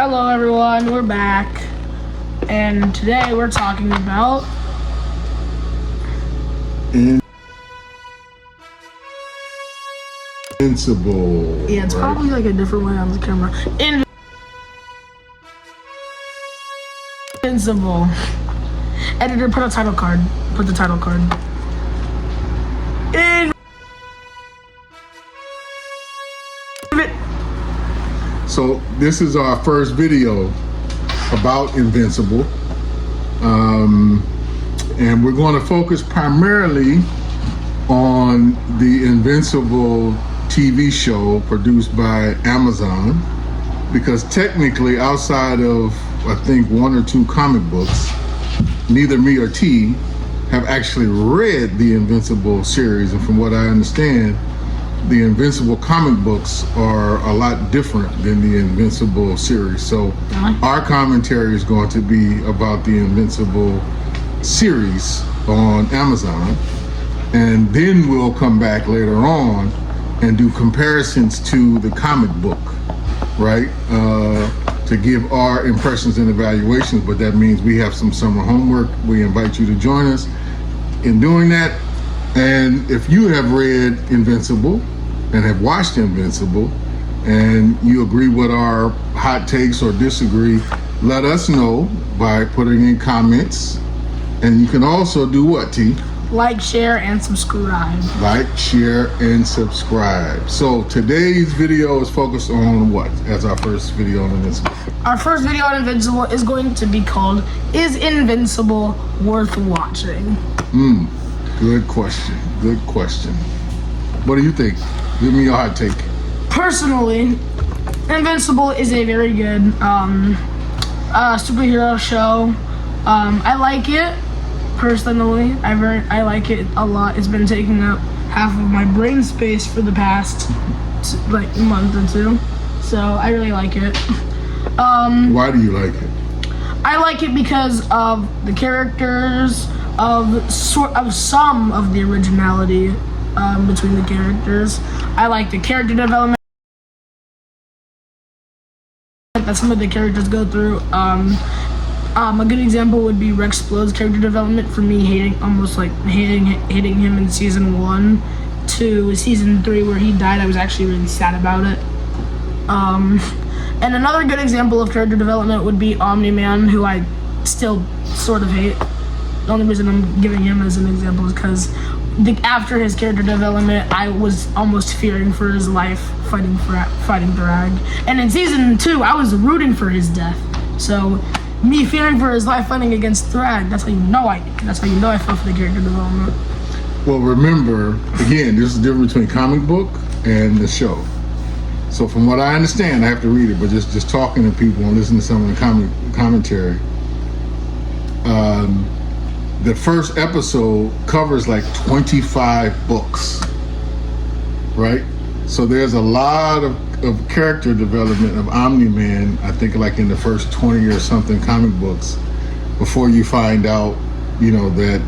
Hello everyone, we're back, and today we're talking about Invincible. it's probably like a different way on the camera. Invincible. Editor, put the title card. So this is our first video about Invincible, and we're going to focus primarily on the Invincible TV show produced by Amazon, because technically outside of I think one or two comic books, neither me or T have actually read the Invincible series, and from what I understand, the Invincible comic books are a lot different than the Invincible series. So our commentary is going to be about the Invincible series on Amazon, and then we'll come back later on and do comparisons to the comic book, right? To give our impressions and evaluations, but that means we have some summer homework. We invite you to join us in doing that. And if you have read Invincible and have watched Invincible and you agree with our hot takes or disagree, let us know by putting in comments. And you can also do what, T? Like, share, and subscribe. Like, share, and subscribe. So today's video is focused on what as our first video on Invincible? Our first video on Invincible is going to be called, Is Invincible Worth Watching? Good question. What do you think? Give me your hot take. Personally, Invincible is a very good superhero show. I like it. Personally, I like it a lot. It's been taking up half of my brain space for the past month or two, so I really like it. Why do you like it? I like it because of the characters, of some of the originality between the characters. I like the character development that some of the characters go through. A good example would be Rex Splod's character development. For me, hating him in season 1 to season 3 where he died, I was actually really sad about it. And another good example of character development would be Omni-Man, who I still sort of hate. The only reason I'm giving him as an example is because after his character development, I was almost fearing for his life fighting Thrag. And in season 2, I was rooting for his death. So me fearing for his life fighting against Thrag, that's how you know I fell for the character development. Well, remember, again, there's a difference between comic book and the show. So from what I understand, I have to read it, but just talking to people and listening to some of the commentary, the first episode covers like 25 books, right? So there's a lot of character development of Omni-Man, I think like in the first 20 or something comic books, before you find out, that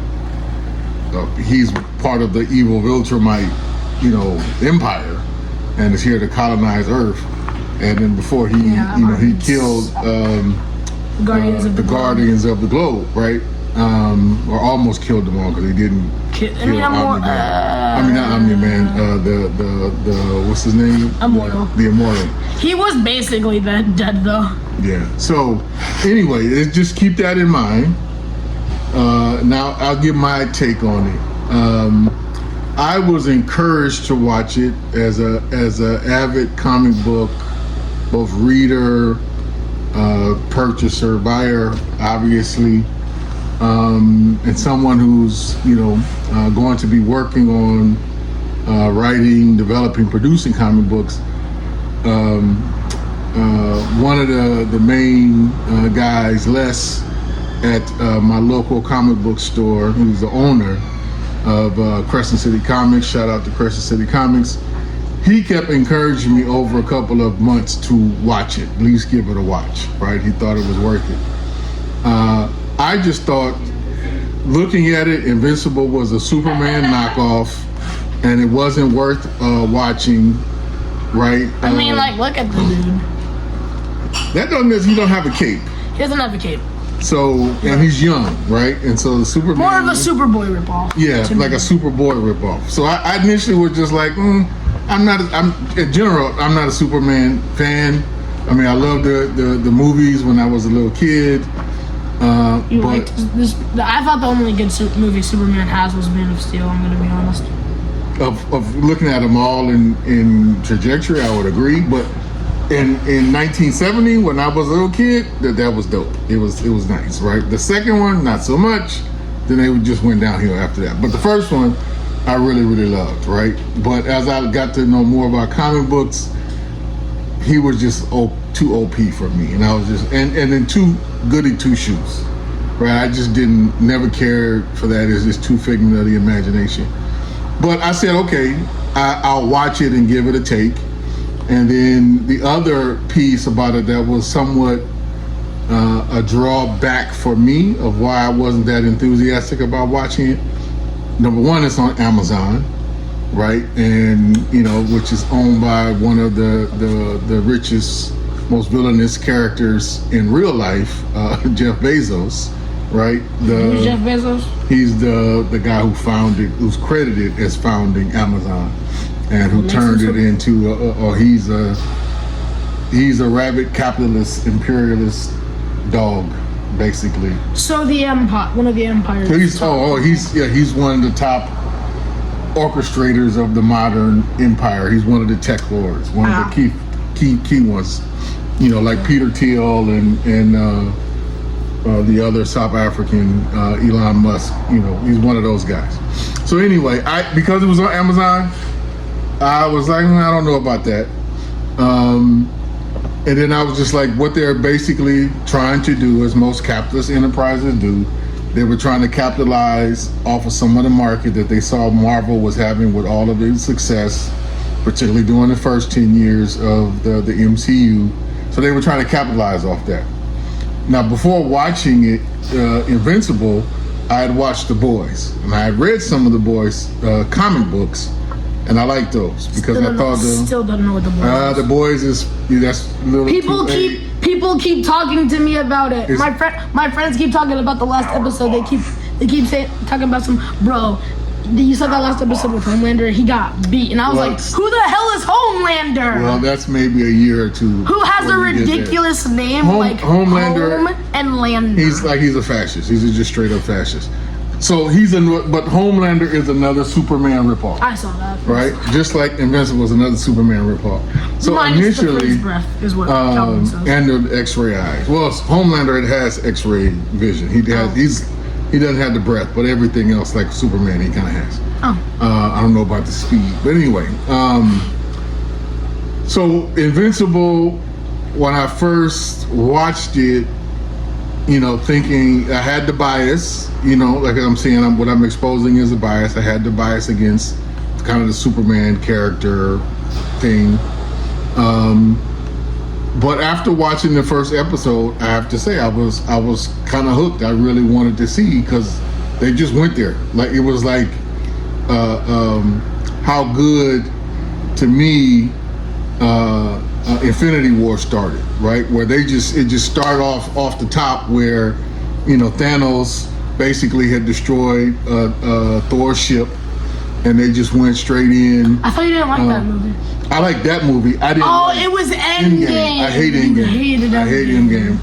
he's part of the evil Viltrumite, empire, and is here to colonize Earth. And then before he killed the Guardians of the Globe, right? Or almost killed them all because he didn't kill Omni-Man. Not Omni-Man. The what's his name? Immortal. The Immortal. He was basically dead though. Yeah. So anyway, just keep that in mind. Now I'll give my take on it. I was encouraged to watch it as a avid comic book, both reader, purchaser, buyer, obviously. And someone who's going to be working on writing, developing, producing comic books. One of the main guys, Les, at my local comic book store, who's the owner of Crescent City Comics, shout out to Crescent City Comics, he kept encouraging me over a couple of months to watch it, at least give it a watch, right? He thought it was worth it. I just thought, looking at it, Invincible was a Superman knockoff, and it wasn't worth watching, right? I mean, look at the dude. That doesn't mean he don't have a cape. He doesn't have a cape. So, and he's young, right? And so the Superman... More of a Superboy ripoff. Yeah, like a Superboy ripoff. So I initially was just like, in general, I'm not a Superman fan. I mean, I loved the movies when I was a little kid. You liked this? I thought the only good movie Superman has was Man of Steel, I'm going to be honest. Of looking at them all in trajectory, I would agree. But in 1970, when I was a little kid, that was dope. It was nice, right? The second one, not so much. Then they just went downhill after that. But the first one, I really, really loved, right? But as I got to know more about comic books, he was just too OP for me, and I was just and then too goody two shoes, right? I just never cared for that. It's just too figment of the imagination. But I said, okay, I'll watch it and give it a take. And then the other piece about it that was somewhat a drawback for me of why I wasn't that enthusiastic about watching it. Number one, it's on Amazon, right? And which is owned by one of the richest, most villainous characters in real life, Jeff Bezos, right? Who's Jeff Bezos? He's the guy who's credited as founding Amazon, and who turned it into, he's a rabid capitalist imperialist dog, basically. So the empire, one of the empires. He's one of the top orchestrators of the modern empire. He's one of the tech lords, one of the key ones. Like Peter Thiel and the other South African Elon Musk. He's one of those guys. So anyway, because it was on Amazon, I was like, I don't know about that. And then I was just like, what they're basically trying to do, as most capitalist enterprises do, they were trying to capitalize off of some of the market that they saw Marvel was having with all of its success, particularly during the first 10 years of the MCU. So they were trying to capitalize off that. Now, before watching it, Invincible, I had watched The Boys, and I had read some of The Boys comic books, and I like those because still don't know what The Boys is. The Boys that's a little people keep talking to me about it. My friends keep talking about the last episode. They keep talking about bro. You saw that last episode with Homelander? He got beat, and I was like, "Who the hell is Homelander?" Well, that's maybe a year or two. Who has a ridiculous name like Homelander? Home and Lander? He's a fascist. He's just straight up fascist. So but Homelander is another Superman ripoff. I saw that. Right, just like Invincible was another Superman ripoff. So minus initially, the breath is what Calvin says. And the X-ray eyes. Well, Homelander has X-ray vision. He doesn't have the breath, but everything else, like Superman, he kind of has. I don't know about the speed, but anyway. So Invincible, when I first watched it, thinking I had the bias, like I'm saying, what I'm exposing is a bias. I had the bias against kind of the Superman character thing. But after watching the first episode, I have to say I was kind of hooked. I really wanted to see because they just went there. Like it was like how good to me Infinity War started, right? Where it just started off the top where Thanos basically had destroyed Thor's ship, and they just went straight in. I thought you didn't like that movie. I like that movie. I didn't. It was Endgame. I hate Endgame. I hate Endgame.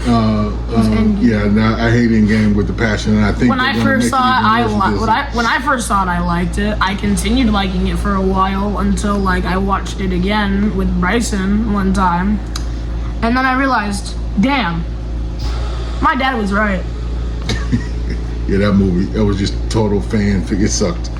I hate Endgame with the passion, and I think when I first saw it, I liked it. I continued liking it for a while until I watched it again with Bryson one time, and then I realized, damn, my dad was right. Yeah, that movie, that was just total fan. It sucked.